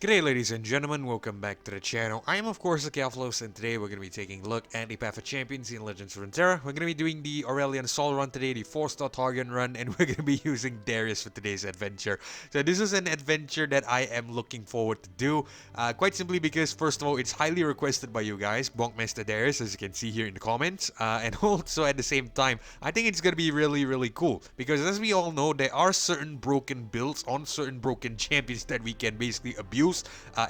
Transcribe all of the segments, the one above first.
G'day ladies and gentlemen, welcome back to the channel. I am of course Aurelion, and today we're going to be taking a look at the Path of Champions in Legends of Runeterra. We're going to be doing the Aurelion Sol run today, the 4-star Targon run, and we're going to be using Darius for today's adventure. So this is an adventure that I am looking forward to do, quite simply because first of all, it's highly requested by you guys, Bonkmaster Darius, as you can see here in the comments, and also at the same time, I think it's going to be really cool, because as we all know, there are certain broken builds on certain broken champions that we can basically abuse,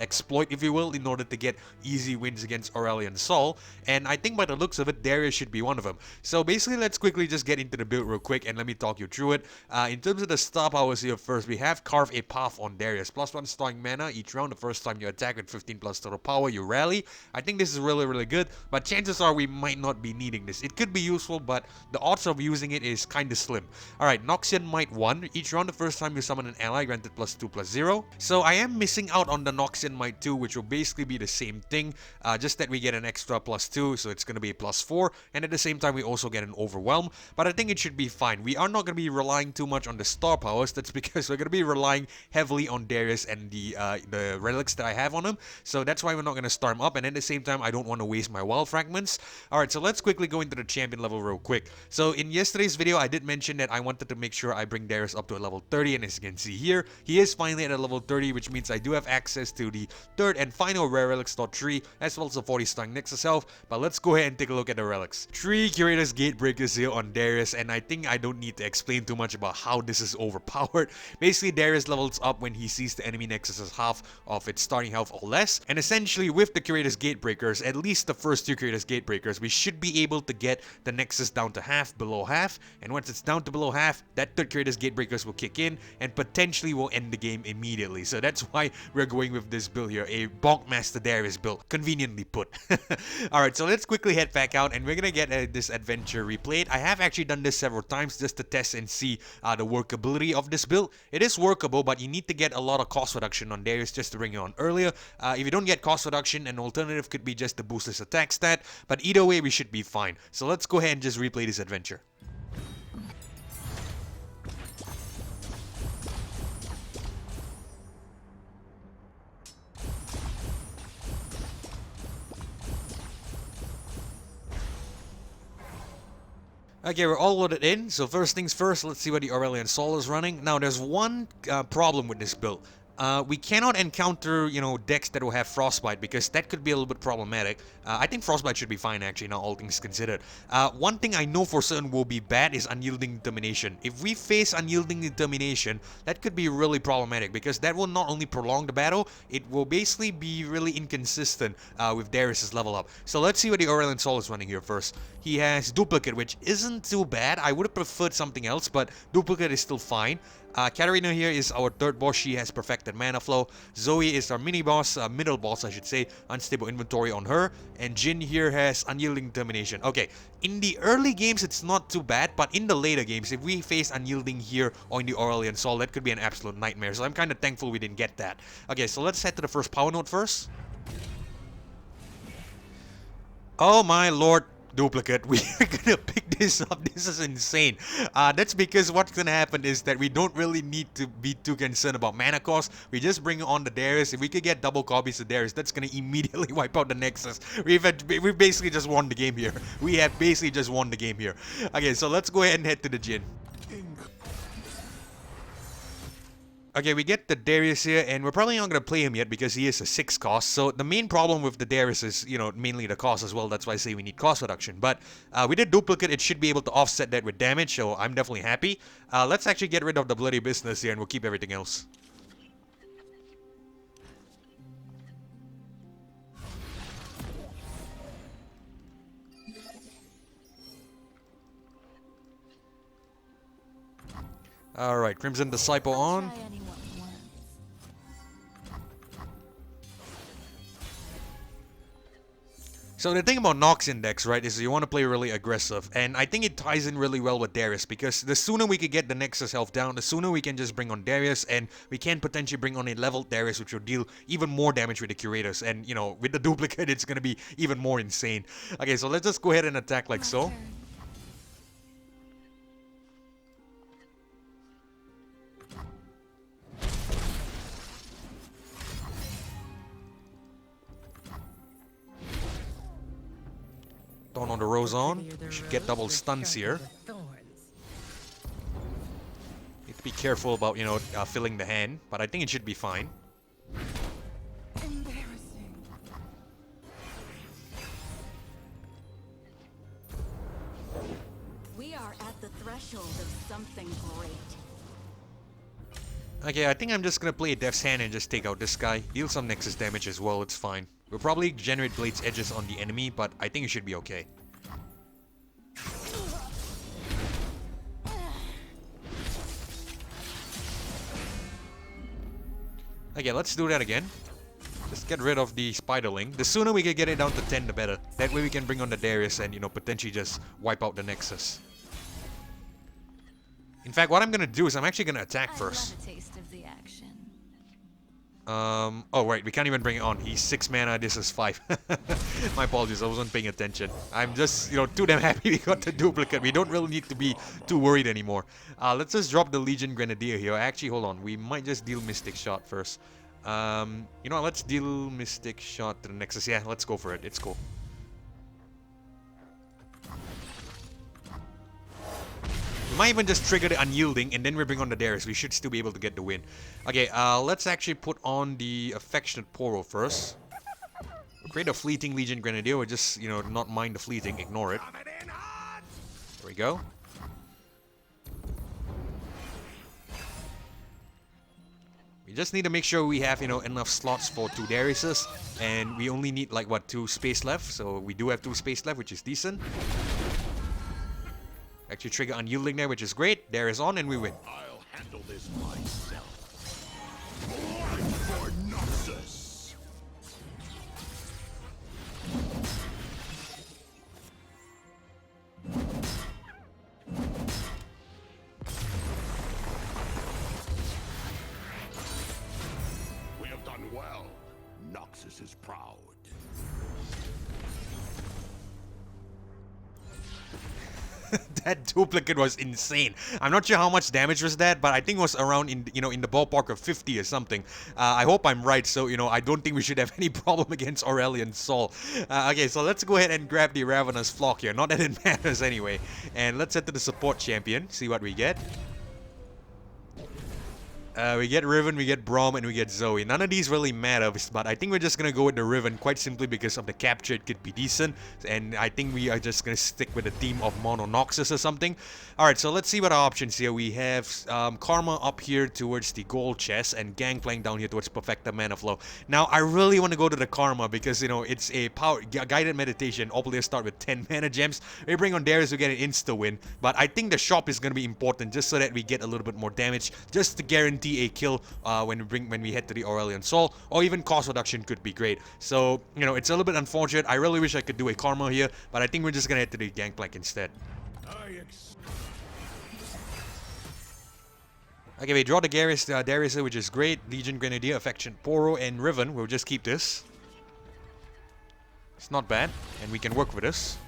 exploit if you will, in order to get easy wins against Aurelion Sol, and I think by the looks of it, Darius should be one of them. So basically, let's quickly just get into the build real quick and let me talk you through it. In terms of the star powers here first, we have carve a path on Darius. +1 starting mana each round. The first time you attack with 15 plus total power, you rally. I think this is really good, but chances are we might not be needing this. It could be useful, but the odds of using it is kinda slim. Alright, Noxian Might 1. Each round, the first time you summon an ally, granted +2/+0. So I am missing out on the Noxian Might 2, which will basically be the same thing, just that we get an extra +2, so it's going to be a +4, and at the same time we also get an Overwhelm, but I think it should be fine. We are not going to be relying too much on the star powers. That's because we're going to be relying heavily on Darius and the relics that I have on him, so that's why we're not going to star him up, and at the same time I don't want to waste my wild fragments. Alright, so let's quickly go into the champion level real quick. So in yesterday's video I did mention that I wanted to make sure I bring Darius up to a level 30, and as you can see here, he is finally at a level 30, which means I do have access to the third and final rare relics .3, as well as the 40 star Nexus health. But let's go ahead and take a look at the relics. 3 Curator's Gatebreakers here on Darius, and I think I don't need to explain too much about how this is overpowered. Basically, Darius levels up when he sees the enemy Nexus as half of its starting health or less, and essentially with the Curator's Gatebreakers, at least the first 2 Curator's Gatebreakers, we should be able to get the Nexus down to half, below half, and once it's down to below half, that third Curator's Gatebreakers will kick in, and potentially will end the game immediately. So that's why we're going with this build here, a Bonkmaster Darius build, conveniently put. Alright, so let's quickly head back out, and we're gonna get this adventure replayed. I have actually done this several times just to test and see the workability of this build. It is workable, but you need to get a lot of cost reduction on Darius just to bring it on earlier. If you don't get cost reduction, an alternative could be just to boost his attack stat, but either way we should be fine. So let's go ahead and just replay this adventure. Okay, we're all loaded in, so first things first, let's see what the Aurelion Sol is running. Now, there's one problem with this build. We cannot encounter, decks that will have Frostbite, because that could be a little bit problematic. I think Frostbite should be fine, actually, now all things considered. One thing I know for certain will be bad is Unyielding Determination. If we face Unyielding Determination, that could be really problematic, because that will not only prolong the battle, it will basically be really inconsistent with Darius' level up. So let's see what the Aurelion Sol is running here first. He has Duplicate, which isn't too bad. I would have preferred something else, but Duplicate is still fine. Katarina here is our third boss. She has perfected mana flow. Zoe is our mini boss, middle boss I should say, unstable inventory on her. And Jhin here has unyielding determination. Okay, in the early games it's not too bad, but in the later games, if we face unyielding here or in the Aurelion Sol, that could be an absolute nightmare. So I'm kind of thankful we didn't get that. Okay, so let's head to the first power node first. Oh my lord. Duplicate. We are gonna pick this up. This is insane. That's because what's gonna happen is that we don't really need to be too concerned about mana cost. We just bring on the Darius. If we could get double copies of Darius, that's gonna immediately wipe out the Nexus. We've basically just won the game here. We have basically just won the game here. Okay, so let's go ahead and head to the Jhin. Okay, we get the Darius here, and we're probably not going to play him yet because he is a 6 cost. So the main problem with the Darius is, mainly the cost as well. That's why I say we need cost reduction. But we did Duplicate. It should be able to offset that with damage, so I'm definitely happy. Let's actually get rid of the bloody business here, and we'll keep everything else. Alright, Crimson Disciple on. So the thing about Nox Index, right, is you want to play really aggressive, and I think it ties in really well with Darius, because the sooner we can get the Nexus health down, the sooner we can just bring on Darius, and we can potentially bring on a leveled Darius, which will deal even more damage with the Curators, and, with the Duplicate, it's going to be even more insane. Okay, so let's just go ahead and attack like so. Dawn on the Rose-On. We should get double stuns here. Need to be careful about, you know, filling the hand, but I think it should be fine. We are at the threshold of something great. Okay, I think I'm just gonna play a Death's Hand and just take out this guy. Deal some Nexus damage as well, it's fine. We'll probably generate Blade's edges on the enemy, but I think it should be okay. Okay, let's do that again. Just get rid of the Spiderling. The sooner we can get it down to 10, the better. That way we can bring on the Darius and, you know, potentially just wipe out the Nexus. In fact, what I'm gonna do is I'm actually gonna attack first. I love a taste of the action. Oh right, we can't even bring it on. He's 6 mana, this is 5. My apologies, I wasn't paying attention. I'm just, you know, too damn happy we got the duplicate. We don't really need to be too worried anymore. Let's just drop the Legion Grenadier here. Actually, hold on. We might just deal Mystic Shot first. You know what, let's deal Mystic Shot to the Nexus. Yeah, let's go for it. It's cool. We might even just trigger the Unyielding and then we bring on the Darius. We should still be able to get the win. Okay, let's actually put on the Affectionate Poro first. We'll create a Fleeting Legion Grenadier. We'll just, you know, not mind the Fleeting. Ignore it. There we go. We just need to make sure we have, you know, enough slots for 2 Dariuses. And we only need, like, what, 2 space left. So we do have 2 space left, which is decent. Actually trigger Unyielding there, which is great. There is on and we win. I'll handle this myself. Blind for Nexus. We have done well. Nexus is proud. That duplicate was insane. I'm not sure how much damage was that, but I think it was around in, you know, in the ballpark of 50 or something. I hope I'm right, so, you know, I don't think we should have any problem against Aurelion Sol. Okay, so let's go ahead and grab the Ravenous Flock here. Not that it matters anyway. And let's head to the support champion, see what we get. We get Riven, we get Braum, and we get Zoe. None of these really matter, but I think we're just gonna go with the Riven quite simply because of the capture. It could be decent, and I think we are just gonna stick with the theme of Mono Noxus or something. Alright, so let's see what our options here. We have Karma up here towards the gold chest, and Gangplank down here towards Perfecta Mana Flow. Now, I really want to go to the Karma because, you know, it's a guided meditation. All players start with 10 mana gems. We bring on Darius, we get an insta-win, but I think the shop is gonna be important just so that we get a little bit more damage, just to guarantee a kill when we head to the Aurelion Sol, or even cost reduction could be great. So, you know, it's a little bit unfortunate. I really wish I could do a Karma here, but I think we're just gonna head to the Gangplank instead. Okay, we draw the Darius here, which is great. Legion Grenadier, Affection Poro, and Riven. We'll just keep this. It's not bad, and we can work with this.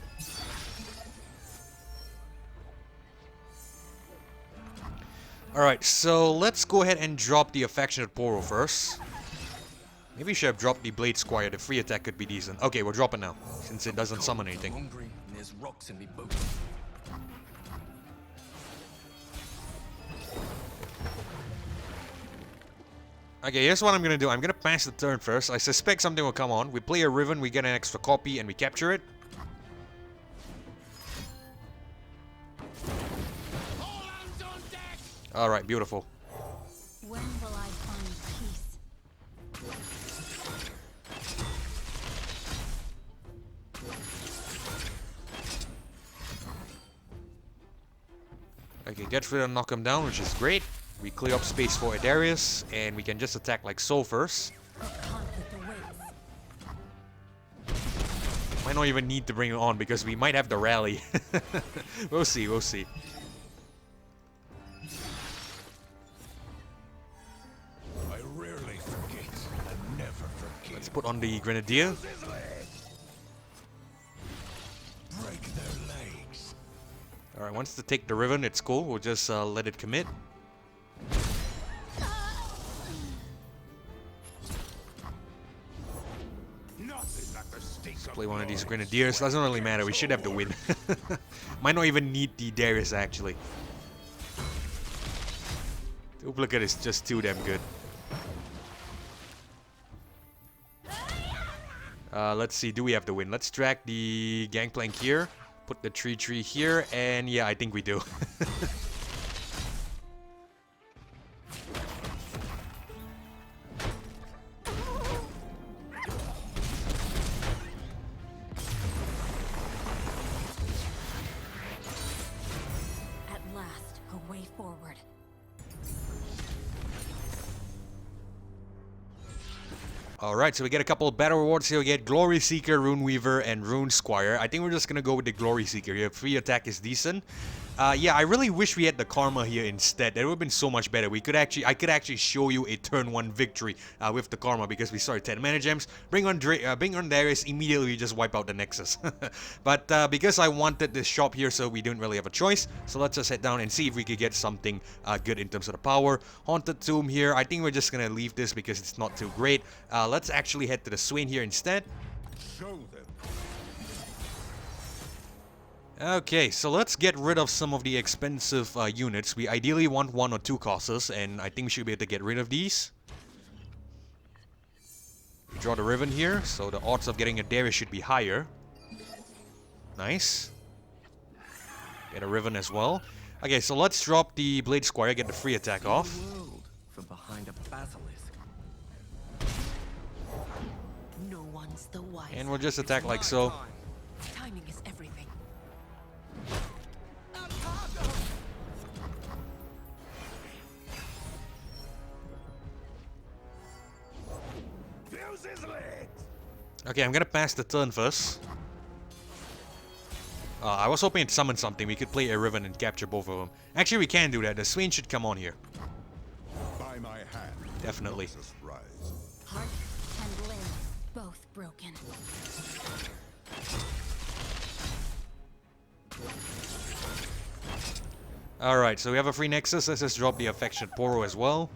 Alright, so let's go ahead and drop the Affectionate Poro first. Maybe we should have dropped the Blade Squire. The free attack could be decent. Okay, we'll drop it now, since it doesn't summon anything. Okay, here's what I'm gonna do. I'm gonna pass the turn first. I suspect something will come on. We play a Riven, we get an extra copy, and we capture it. Alright, beautiful. When will I find peace? Okay, get rid of knock him down, which is great. We clear up space for a Darius, and we can just attack like so first. Might not even need to bring it on because we might have the rally. We'll see, we'll see. Let's put on the Grenadier. Alright, once to take the Riven, it's cool. We'll just let it commit. Let's play one of these Grenadiers. Doesn't really matter. We should have the win. Might not even need the Darius actually. Duplicate is just too damn good. Let's see. Do we have the win? Let's drag the Gangplank here. Put the tree here. And yeah, I think we do. Alright, so we get a couple of battle rewards here. We get Glory Seeker, Rune Weaver, and Rune Squire. I think we're just gonna go with the Glory Seeker here. Free attack is decent. Yeah, I really wish we had the Karma here instead. That would have been so much better. I could actually show you a turn 1 victory with the Karma because we started 10 mana gems. Bring on Darius, immediately we just wipe out the Nexus. But because I wanted this shop here, so we didn't really have a choice. So let's just head down and see if we could get something good in terms of the power. Haunted Tomb here. I think we're just gonna leave this because it's not too great. Let's actually head to the Swain here instead. Show them. Okay, so let's get rid of some of the expensive units. We ideally want 1 or 2 costs, and I think we should be able to get rid of these. We draw the Riven here, so the odds of getting a Darius should be higher. Nice. Get a Riven as well. Okay, so let's drop the Blade Squire, get the free attack off. From behind a basilisk. No one's the wisest. And we'll just attack like so. Timing is everything. Okay, I'm gonna pass the turn first. I was hoping to summon something. We could play a Riven and capture both of them. Actually, we can do that. The Swain should come on here. By my hand. Definitely. Heart and limb, both broken. Alright, so we have a free Nexus. Let's just drop the Affectionate Poro as well.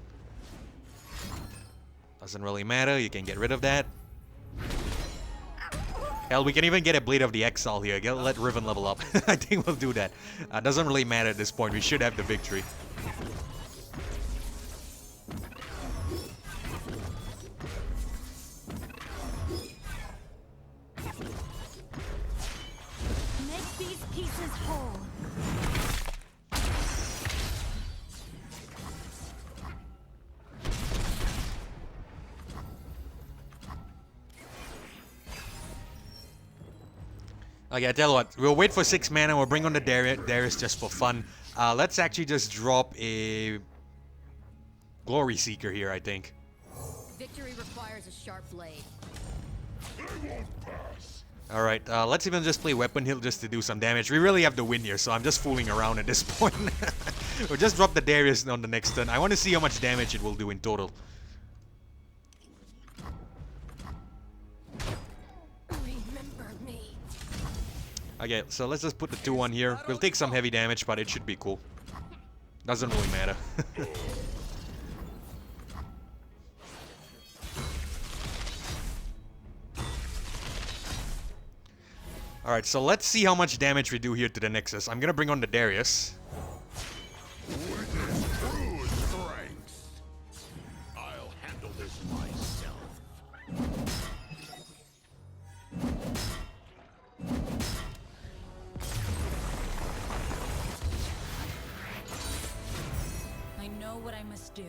Doesn't really matter. You can get rid of that. Hell, we can even get a Blade of the Exile here. Let Riven level up. I think we'll do that. Doesn't really matter at this point. We should have the victory. Make these pieces whole. Okay, I tell you what, we'll wait for 6 mana, we'll bring on the Darius just for fun. Let's actually just drop a Glory Seeker here, I think. Victory requires a sharp blade. Alright, let's even just play Weapon Heal just to do some damage. We really have the win here, so I'm just fooling around at this point. We'll just drop the Darius on the next turn. I want to see how much damage it will do in total. Okay, so let's just put the 2-1 here. We'll take some heavy damage, but it should be cool. Doesn't really matter. Alright, so let's see how much damage we do here to the Nexus. I'm gonna bring on the Darius. I'll handle this myself. I know what I must do.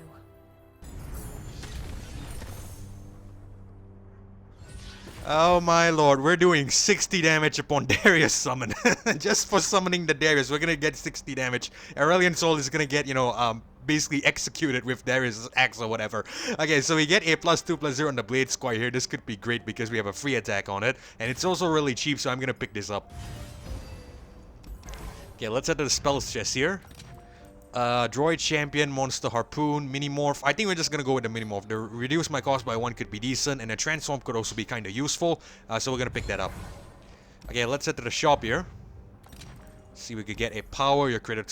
Oh my lord, we're doing 60 damage upon Darius summon. Just for summoning the Darius, we're gonna get 60 damage. Aurelion Sol is gonna get, you know, basically executed with Darius' axe or whatever. Okay, so we get a +2/+0 on the Blade Squire here. This could be great because we have a free attack on it. And it's also really cheap, so I'm gonna pick this up. Okay, let's head to the spells chest here. Droid Champion, Monster Harpoon, Minimorph. I think we're just gonna go with the Minimorph. The reduce my cost by 1 could be decent, and a Transform could also be kind of useful. So we're gonna pick that up. Okay, let's head to the shop here. See, we could get a power. Your credit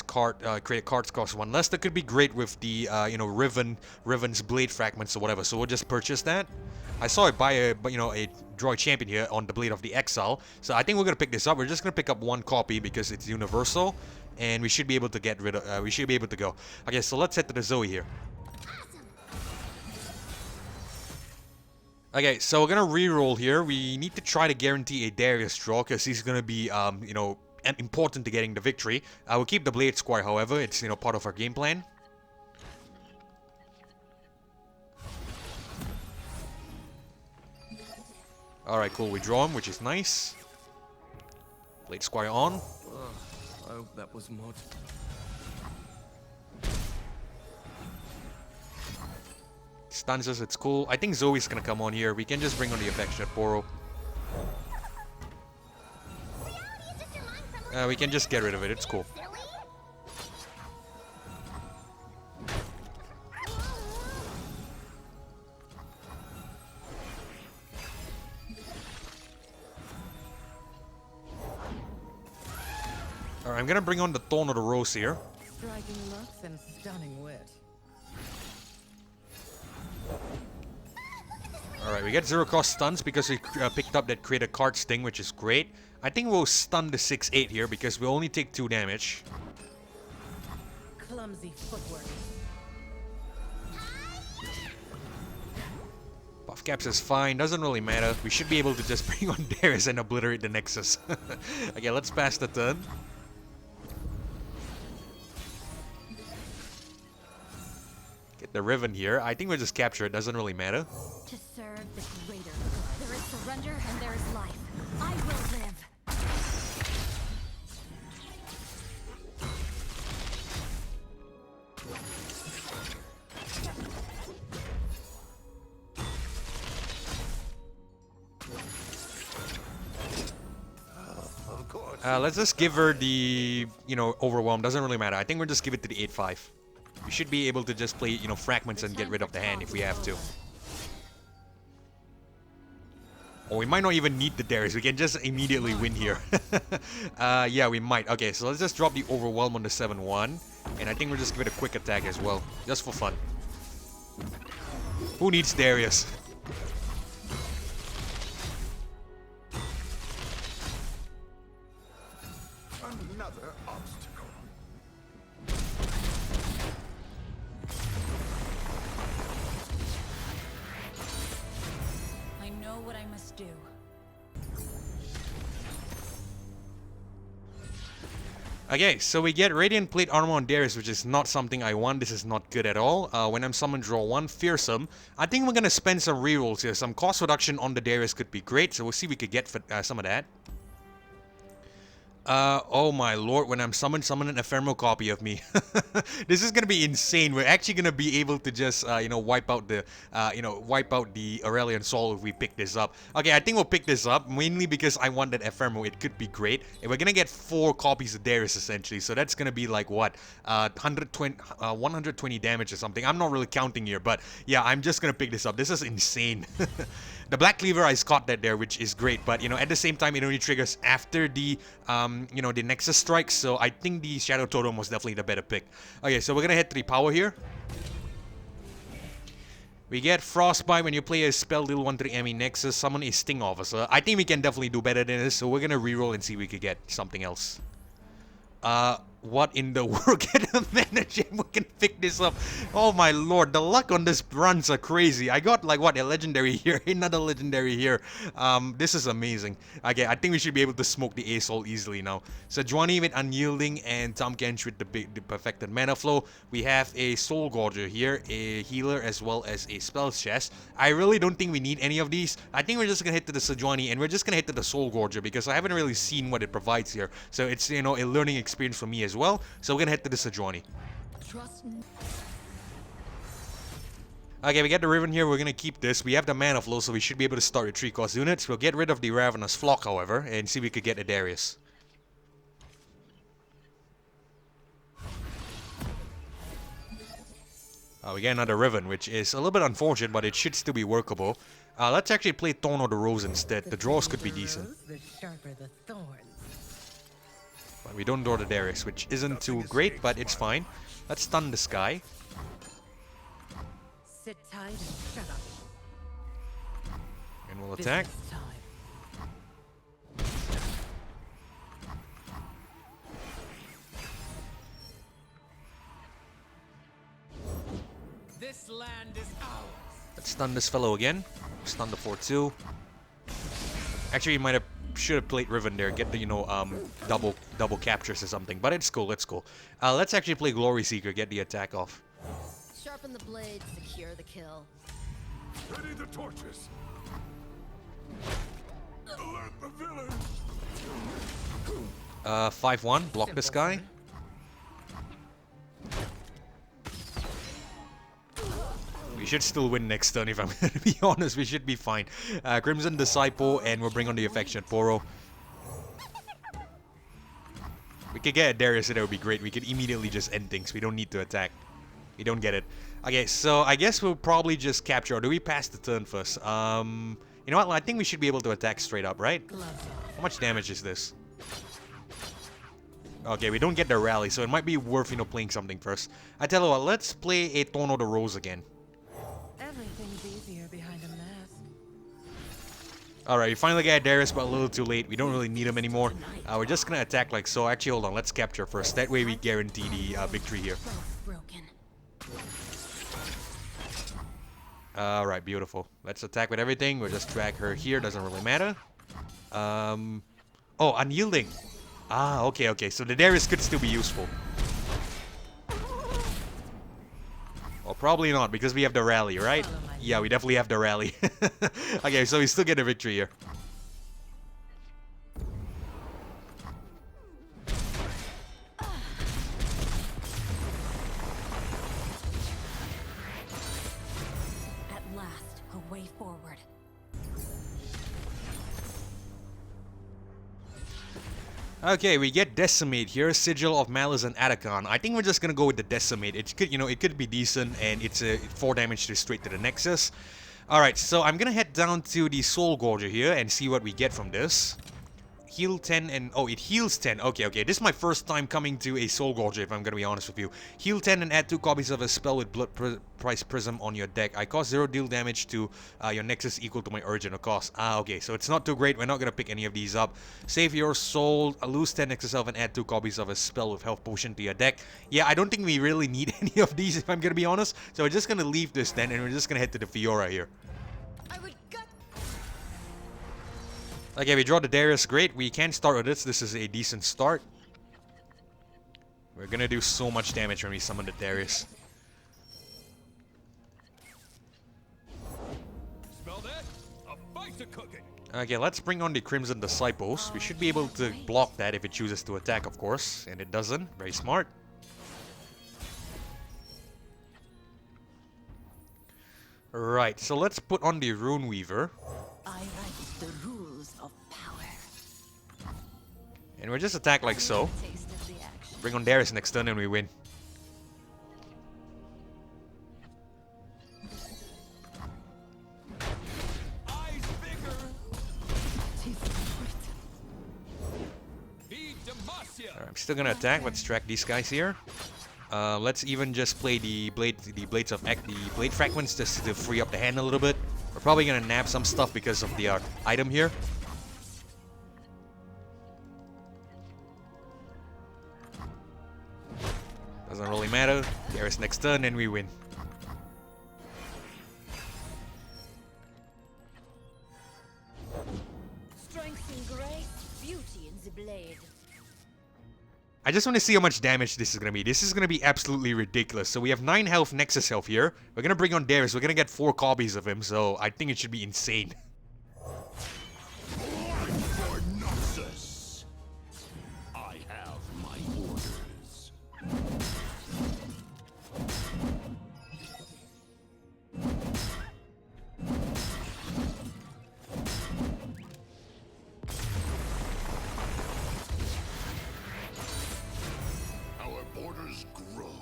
cards cost 1 less. That could be great with the you know, Riven's blade fragments or whatever. So we'll just purchase that. I saw it by a droid champion here on the Blade of the Exile. So I think we're gonna pick this up. We're just gonna pick up one copy because it's universal, and we should be able to get rid of. We should be able to go. Okay, so let's head to the Zoe here. Okay, so we're gonna re-roll here. We need to try to guarantee a Darius draw because he's gonna be, important to getting the victory. We'll keep the Blade Squire, however. It's, part of our game plan. Alright, cool. We draw him, which is nice. Blade Squire on. I hope that was mod. Stuns us, it's cool. I think Zoe's gonna come on here. We can just bring on the Affectionate Poro. We can just get rid of it, it's cool. Alright, I'm gonna bring on the Thorn of the Rose here. Striking looks and stunning wit. Alright, we get 0-cost stuns because we picked up that created card sting, which is great. I think we'll stun the 6-8 here because we only take 2 damage. Clumsy footwork. Buff caps is fine, doesn't really matter. We should be able to just bring on Darius and obliterate the Nexus. Okay, let's pass the turn. Get the Riven here. I think we'll just capture it, doesn't really matter. To serve the greater good. There is surrender and there is life. I will live. Let's just give her the, Overwhelm. Doesn't really matter. I think we'll just give it to the 8-5. We should be able to just play, Fragments and get rid of the hand if we have to. Or we might not even need the Darius. We can just immediately win here. Yeah, we might. Okay, so let's just drop the Overwhelm on the 7-1. And I think we'll just give it a quick attack as well. Just for fun. Who needs Darius? Another obstacle. I know what I must do. Okay, so we get Radiant Plate Armor on Darius, which is not something I want. This is not good at all. When I'm summoned, draw 1, Fearsome. I think we're gonna spend some rerolls here. Some cost reduction on the Darius could be great, so we'll see if we could get some of that. Oh my lord, when I'm summoned, summon an ephemeral copy of me. This is gonna be insane. We're actually gonna be able to just, wipe out the Aurelion Sol if we pick this up. Okay, I think we'll pick this up, mainly because I want that ephemeral. It could be great. And we're gonna get 4 copies of Darius, essentially. So that's gonna be like, what? 120 damage or something. I'm not really counting here, but yeah, I'm just gonna pick this up. This is insane. The Black Cleaver, I caught that there, which is great. But, at the same time, it only triggers after the, the Nexus strikes. So I think the Shadow Totem was definitely the better pick. Okay, so we're gonna head 3 power here. We get Frostbite when you play a spell deal 1/3 enemy Nexus, summon a Sting Officer. I think we can definitely do better than this, so we're gonna reroll and see if we could get something else. What in the world? Get a mana gem, we can pick this up. Oh my lord, the luck on this runs are crazy. I got like, what, a legendary here, another legendary here. This is amazing. Okay, I think we should be able to smoke the A.Sol easily now. Sejuani with Unyielding and Tom Kench with the perfected mana flow. We have a Soul Gorger here, a healer as well as a spell chest. I really don't think we need any of these. I think we're just gonna hit to the Sejuani and we're just gonna hit to the Soul Gorger because I haven't really seen what it provides here. So it's, a learning experience for me as well. So we're gonna head to the Sejuani. Okay, we get the Riven here. We're gonna keep this. We have the mana flow, so we should be able to start with 3-cost units. We'll get rid of the Ravenous Flock, however, and see if we could get a Darius. We get another Riven, which is a little bit unfortunate, but it should still be workable. Let's actually play Thorn of the Rose instead. The draws could be decent. The sharper the thorns. But we don't draw the Darius, which isn't too great, but it's fine. Let's stun this guy. Sit tight and shut up. And we'll attack. Business time. This land is ours. Let's stun this fellow again. Stun the 4-2. Actually, you should have played Riven there. Get the, you know, double captures or something. But it's cool, it's cool. Let's actually play Glory Seeker, get the attack off. Sharpen the blade, secure the kill. Ready the torches. Alert the village. 5-1, block this Simple, guy. sir. We should still win next turn if I'm going to be honest. We should be fine. Crimson Disciple, and we'll bring on the Affectionate Poro. We could get a Darius, that would be great. We could immediately just end things. We don't need to attack. We don't get it. Okay, so I guess we'll probably just capture. Or do we pass the turn first? You know what? I think we should be able to attack straight up, right? Gloves off. How much damage is this? Okay, we don't get the rally, so it might be worth, you know, playing something first. I tell you what, let's play a Tono the Rose again. Everything's easier behind a mask. Alright, we finally got Darius, but a little too late. We don't really need him anymore. We're just gonna attack like so. Actually, hold on, let's capture first. That way we guarantee the victory here. Both broken. Alright, beautiful. Let's attack with everything. We'll just drag her here, doesn't really matter. Oh, Unyielding. Ah, okay. So the Darius could still be useful. Well, probably not, because we have the rally, right? Yeah, we definitely have the rally. Okay, so we still get a victory here. At last, a way forward. Okay, we get Decimate here, Sigil of Malice and Atacon. I think we're just gonna go with the Decimate. It could, you know, it could be decent, and it's a 4 damage to straight to the Nexus. Alright, so I'm gonna head down to the Soul Gorger here and see what we get from this. Heal 10 and... oh, it heals 10. Okay. This is my first time coming to a Soul Gorger, if I'm gonna be honest with you. Heal 10 and add 2 copies of a spell with Blood Price Prism on your deck. I cause 0 deal damage to your Nexus equal to my original cost. Okay, so it's not too great. We're not gonna pick any of these up. Save your soul, lose 10 Nexus Health, and add 2 copies of a spell with Health Potion to your deck. Yeah, I don't think we really need any of these, if I'm gonna be honest. So we're just gonna leave this then, and we're just gonna head to the Fiora here. I would gut. Okay, we draw the Darius. Great. We can start with this. This is a decent start. We're gonna do so much damage when we summon the Darius. Smell that? A fight's a-cooking. Okay, let's bring on the Crimson Disciples. We should be able to block that if it chooses to attack, of course. And it doesn't. Very smart. Right, so let's put on the Rune Weaver. I write the rules of power. And we'll just attack like so. Taste of the action. Bring on Darius next turn and we win. Eyes bigger. Be Demacia. Alright, I'm still gonna attack. Let's track these guys here. Let's even just play the blade fragments just to free up the hand a little bit. We're probably gonna nab some stuff because of the item here. Doesn't really matter. Darius next turn and we win. Strength in grace, beauty in the blade. I just want to see how much damage this is going to be. This is going to be absolutely ridiculous. So we have 9 health, Nexus health here. We're going to bring on Darius. We're going to get 4 copies of him. So I think it should be insane. Life for Nexus. I have my orders. Our borders grow.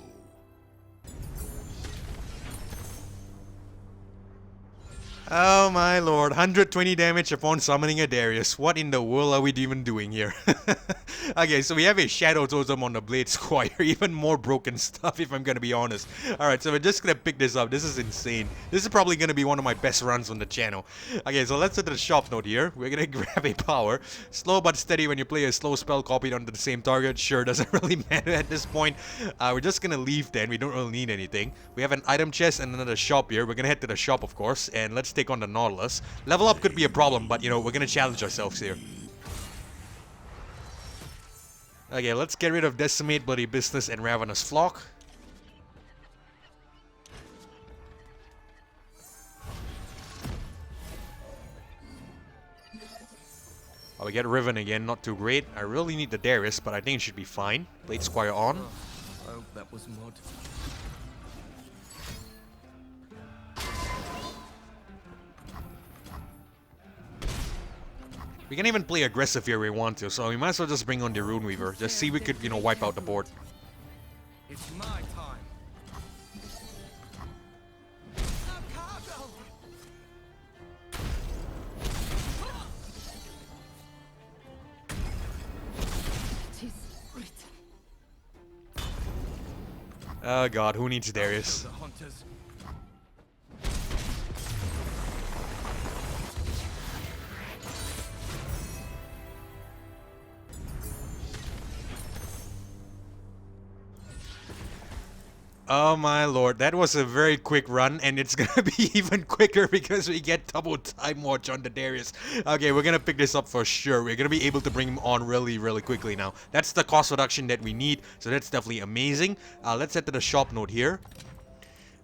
Oh my lord, 120 damage upon summoning a Darius. What in the world are we even doing here? Okay, so we have a Shadow Totem on the Blade Squire. Even more broken stuff if I'm gonna be honest. Alright, so we're just gonna pick this up. This is insane. This is probably gonna be one of my best runs on the channel. Okay, so let's hit the shop note here. We're gonna grab a power. Slow but steady when you play a slow spell copied onto the same target. Sure, doesn't really matter at this point. We're just gonna leave then. We don't really need anything. We have an item chest and another shop here. We're gonna head to the shop, of course, and let's take on the Nautilus. Level up could be a problem, but you know, we're gonna challenge ourselves here. Okay, let's get rid of Decimate, Bloody Business, and Ravenous Flock. Oh, we get Riven again, not too great. I really need the Darius, but I think it should be fine. Blade Squire on. I hope that was mod. We can even play aggressive here if we want to, so we might as well just bring on the Rune Weaver. Just see if we could, you know, wipe out the board. It's my time. Oh god, who needs Darius? The hunters. Oh my lord, that was a very quick run, and it's gonna be even quicker because we get double time watch on the Darius. Okay, we're gonna pick this up for sure. We're gonna be able to bring him on really quickly now. That's the cost reduction that we need, so that's definitely amazing. Let's head to the shop note here.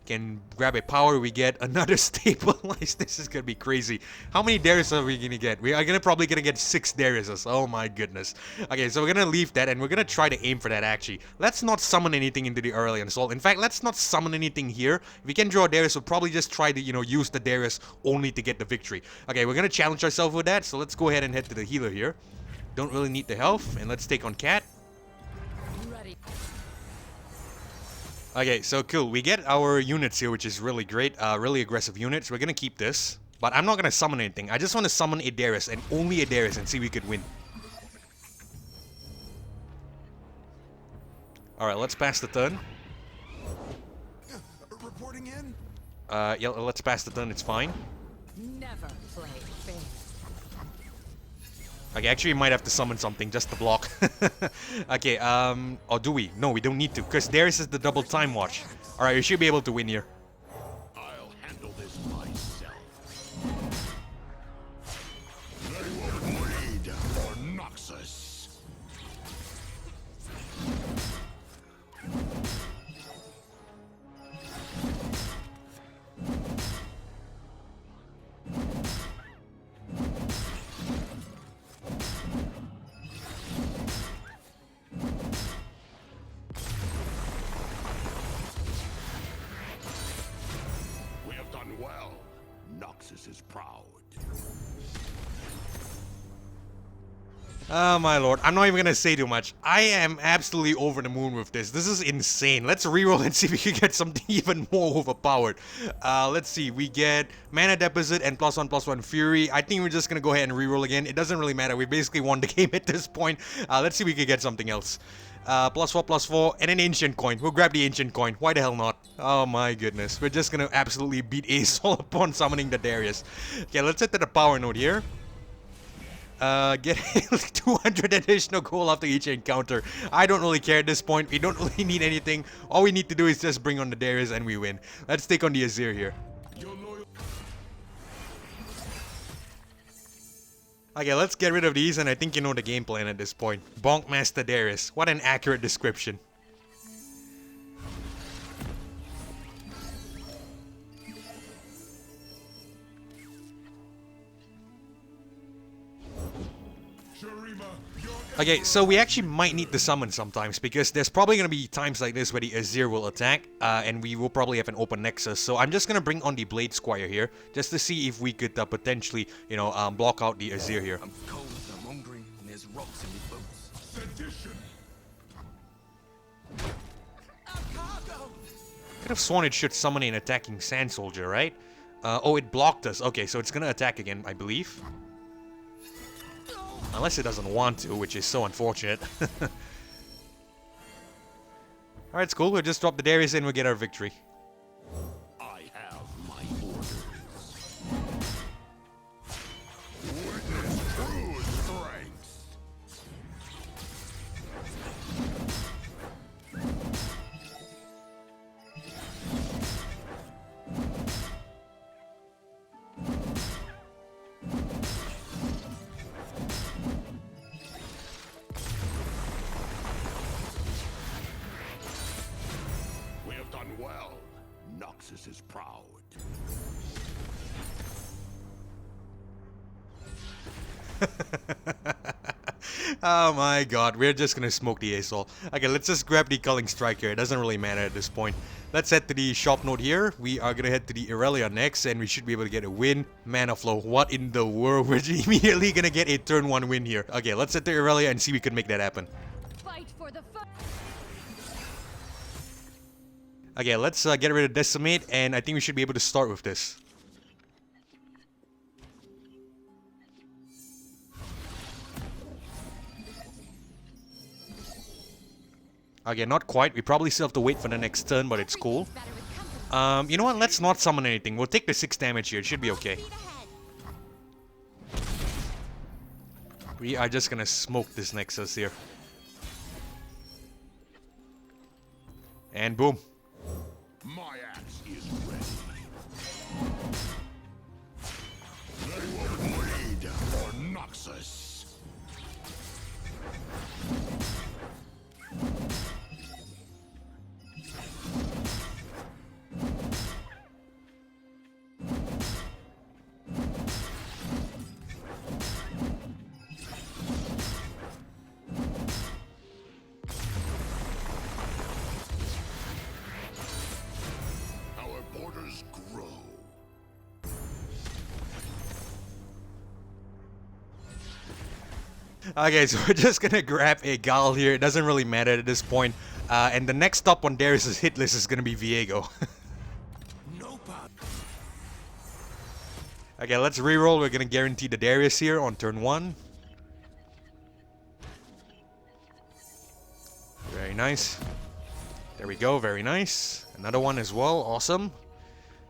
Can grab a power, we get another stabilize. This is gonna be crazy. How many Darius are we gonna get? We are probably gonna get 6 Dariuses. Oh my goodness. Okay, so we're gonna leave that and we're gonna try to aim for that actually. Let's not summon anything into the Aurelion Sol. In fact, let's not summon anything here. If we can draw a Darius, we'll probably just try to, you know, use the Darius only to get the victory. Okay, we're gonna challenge ourselves with that, so let's go ahead and head to the healer here. Don't really need the health, and let's take on Cat. Ready. Okay, so cool. We get our units here, which is really great. Really aggressive units. We're gonna keep this. But I'm not gonna summon anything. I just want to summon a Darius, and only a Darius, and see if we could win. Alright, let's pass the turn. Reporting in? Yeah, let's pass the turn. It's fine. Never play fair. Okay, actually, we might have to summon something just to block. Okay, or do we? No, we don't need to, because Darius is the double time watch. Alright, we should be able to win here. I'll handle this myself. They will bleed for Nexus. We have done well. Nexus is proud. Oh my lord, I'm not even gonna say too much. I am absolutely over the moon with this. This is insane. Let's reroll and see if we can get something even more overpowered. Let's see, we get mana deposit and +1/+1 fury. I think we're just gonna go ahead and reroll again. It doesn't really matter. We basically won the game at this point. Let's see if we can get something else. +4/+4 and an ancient coin. We'll grab the ancient coin. Why the hell not? Oh my goodness. We're just gonna absolutely beat A.Sol upon summoning the Darius. Okay, let's hit to the power node here. Get 200 additional gold after each encounter. I don't really care at this point. We don't really need anything. All we need to do is just bring on the Darius and we win. Let's take on the Azir here. Okay, let's get rid of these, and I think you know the game plan at this point. Bonkmaster Darius. What an accurate description. Okay, so we actually might need to summon sometimes, because there's probably going to be times like this where the Azir will attack, and we will probably have an open Nexus. So I'm just going to bring on the Blade Squire here, just to see if we could potentially, you know, block out the Azir here. I'm cold, I'm hungry, and there's rocks in my boots. Sedition. Could have sworn it should summon an attacking Sand Soldier, right? Oh, it blocked us. Okay, so it's gonna attack again, I believe. Unless it doesn't want to, which is so unfortunate. Alright, it's cool. We'll just drop the Darius and we'll get our victory. I have my orders. Witness true strength. We have done well. Nexus is proud. Oh my god, we're just gonna smoke the A.Sol. Okay, let's just grab the Culling Strike here. It doesn't really matter at this point. Let's head to the shop note here. We are gonna head to the Irelia next, and we should be able to get a win. Mana Flow, what in the world? We're immediately gonna get a turn 1 win here. Okay, let's head to Irelia and see if we can make that happen. Fight for the Okay, let's get rid of Decimate, and I think we should be able to start with this. Okay, not quite. We probably still have to wait for the next turn, but it's cool. You know what? Let's not summon anything. We'll take the 6 damage here. It should be okay. We are just gonna smoke this Nexus here. And boom. My axe is ready. They will bleed for Nexus. Our borders grow. Okay, so we're just gonna grab a Gal here. It doesn't really matter at this point. And the next stop on Darius' hit list is gonna be Viego. No power. Okay, let's reroll. We're gonna guarantee the Darius here on turn 1. Very nice. There we go, very nice. Another one as well, awesome.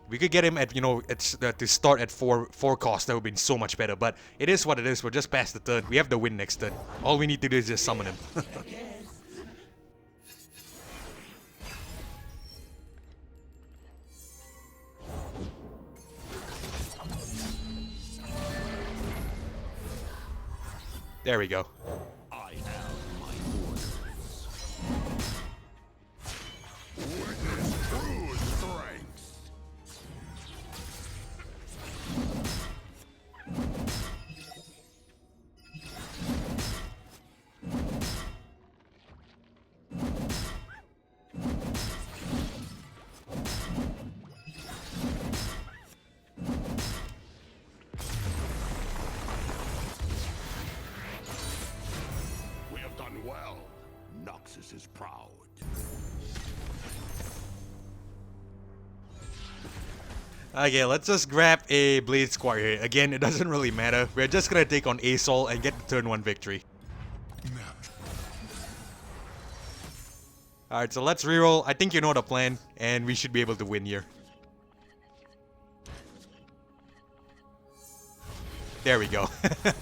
We could get him at, you know, to start at 4 cost. That would have been so much better. But it is what it is. We're just past the turn. We have the win next turn. All we need to do is just summon him. There we go. I have my orders. Witness true strength. We have done well. Nexus is proud. Okay, let's just grab a Blade Squire here. Again, it doesn't really matter. We're just gonna take on A.Sol and get the turn 1 victory. Alright, so let's reroll. I think you know the plan, and we should be able to win here. There we go.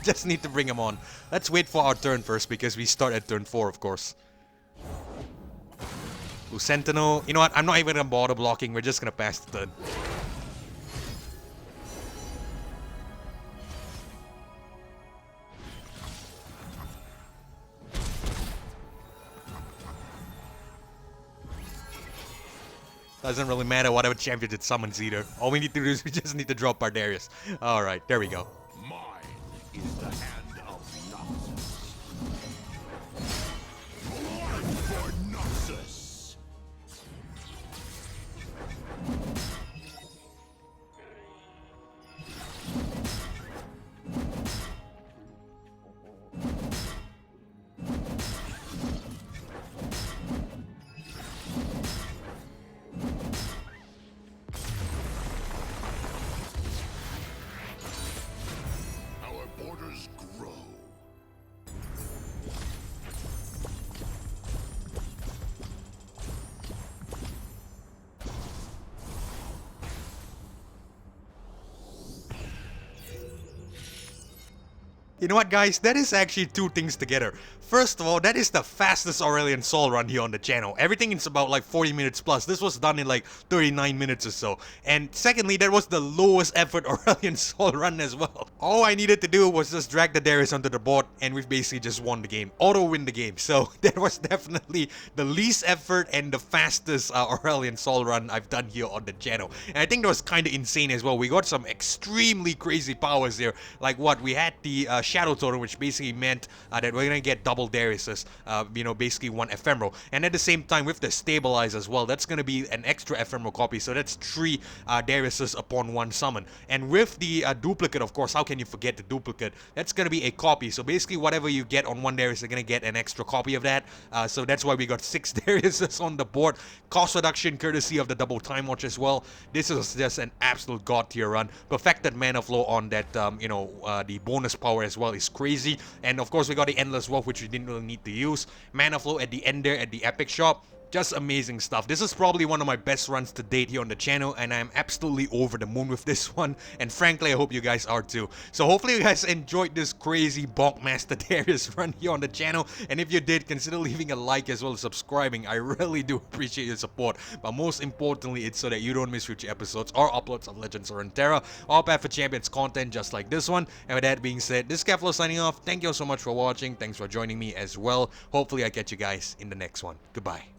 Just need to bring him on. Let's wait for our turn first, because we start at turn 4, of course. Ooh, Sentinel. You know what? I'm not even gonna bother blocking. We're just gonna pass the turn. Doesn't really matter whatever champion it summons either. All we need to do is we just need to drop our Darius. Alright, there we go. Mine is the hand of Nexus. Blood for Nexus. You know what, guys? That is actually two things together. First of all, that is the fastest Aurelion Sol run here on the channel. Everything is about like 40 minutes plus. This was done in like 39 minutes or so. And secondly, that was the lowest effort Aurelion Sol run as well. All I needed to do was just drag the Darius onto the board, and we've basically just won the game. Auto win the game. So that was definitely the least effort and the fastest Aurelion Sol run I've done here on the channel. And I think that was kind of insane as well. We got some extremely crazy powers here. Like what? We had the Shadow Totem, which basically meant that we're gonna get double Dariuses, you know, basically one ephemeral. And at the same time, with the Stabilize as well, that's gonna be an extra ephemeral copy, so that's 3 Dariuses upon 1 summon. And with the duplicate, of course, how can you forget the duplicate? That's gonna be a copy, so basically whatever you get on 1 Darius, you're gonna get an extra copy of that. So that's why we got 6 Dariuses on the board. Cost reduction courtesy of the double Time Watch as well. This is just an absolute god tier run. Perfected mana flow on that, you know, the bonus power as well is crazy. And of course we got the Endless Wealth, which we didn't really need to use. Mana flow at the end there at the Epic Shop. Just amazing stuff. This is probably one of my best runs to date here on the channel, and I'm absolutely over the moon with this one. And frankly, I hope you guys are too. So hopefully you guys enjoyed this crazy Bonkmaster Darius run here on the channel. And if you did, consider leaving a like as well as subscribing. I really do appreciate your support. But most importantly, it's so that you don't miss future episodes or uploads of Legends of Runeterra or Path for Champions content just like this one. And with that being said, this is Keflo signing off. Thank you all so much for watching. Thanks for joining me as well. Hopefully I catch you guys in the next one. Goodbye.